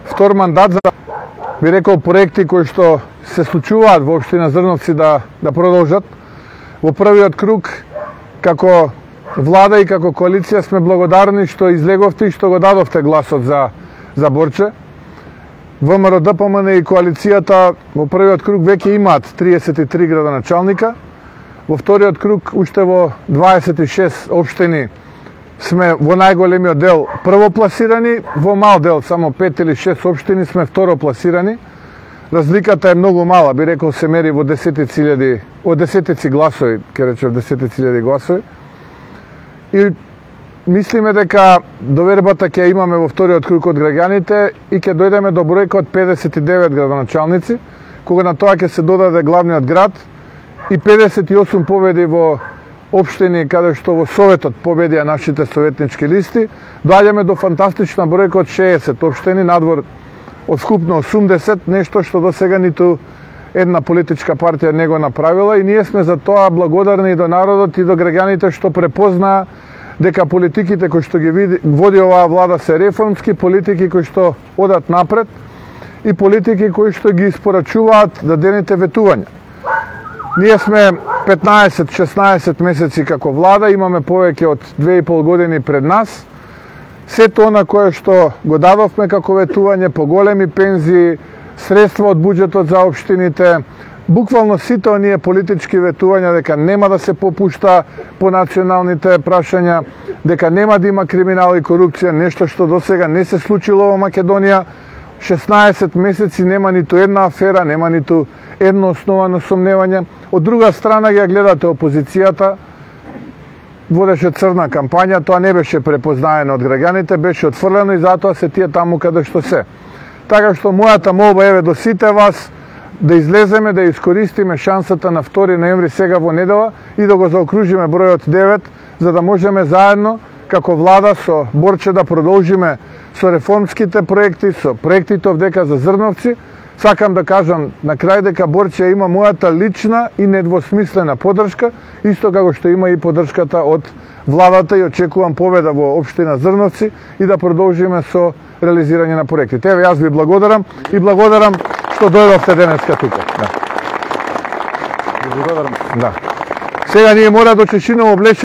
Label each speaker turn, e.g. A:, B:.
A: втор мандат за, би рекол, проекти кои што се случуваат во општина Зрновци да продолжат. Во првиот круг, како влада и како коалиција сме благодарни што излеговте и што го дадовте гласот за Борче. ВМРО, ДПМН и коалицијата во првиот круг веќе имаат 33 градоначалника. Во вториот круг, уште во 26 општини, сме во најголемиот дел првопласирани, во мал дел, само 5 или 6 општини, сме второпласирани. Разликата е многу мала, би рекол се мери во десетици гласови, ке речев 10.000 гласови. И мислиме дека довербата ќе имаме во вториот круг од граѓаните и ќе дојдеме до бројка од 59 градоначалници, кога на тоа ќе се додаде главниот град и 58 победи во општини каде што во Советот победија нашите советнички листи, доаѓаме до фантастична бројка од 60 општини, надвор од скупно 80, нешто што до сега ниту една политичка партија не го направила, и ние сме за тоа благодарни и до народот и до граѓаните што препознаа дека политиките кои што ги води оваа влада се реформски политики кои што одат напред и политики кои што ги испорачуваат дадените ветувања. Ние сме 15-16 месеци како влада, имаме повеќе од 2,5 години пред нас. Сето она кое што го дадовме како ветување, поголеми пензии, средства од буџетот за општините, буквално сите оние политички ветувања дека нема да се попушта по националните прашања, дека нема да има криминал и корупција, нешто што до сега не се случило во Македонија. 16 месеци нема ниту една афера, нема ниту едно основано сомневање. Од друга страна ја гледате опозицијата, водеше црна кампања, тоа не беше препознаено од граѓаните, беше отфрлено и затоа се тие таму каде што се. Така што мојата молба еве до сите вас да излеземе, да искористиме шансата на 2 ноември сега во недела и да го заокружиме бројот 9, за да можеме заедно како влада со Борче да продолжиме со реформските проекти, со проектите овдека за Зрновци. Сакам да кажам на крај дека Борче има мојата лична и недвосмислена поддршка, исто како што има и поддршката од владата, и очекувам победа во општина Зрновци и да продолжиме со реализирање на проектите. Еве, јас ви благодарам и благодарам што дојдовте денеска тука. Да. Благодарам. Да. Сега ние мора да очешино облече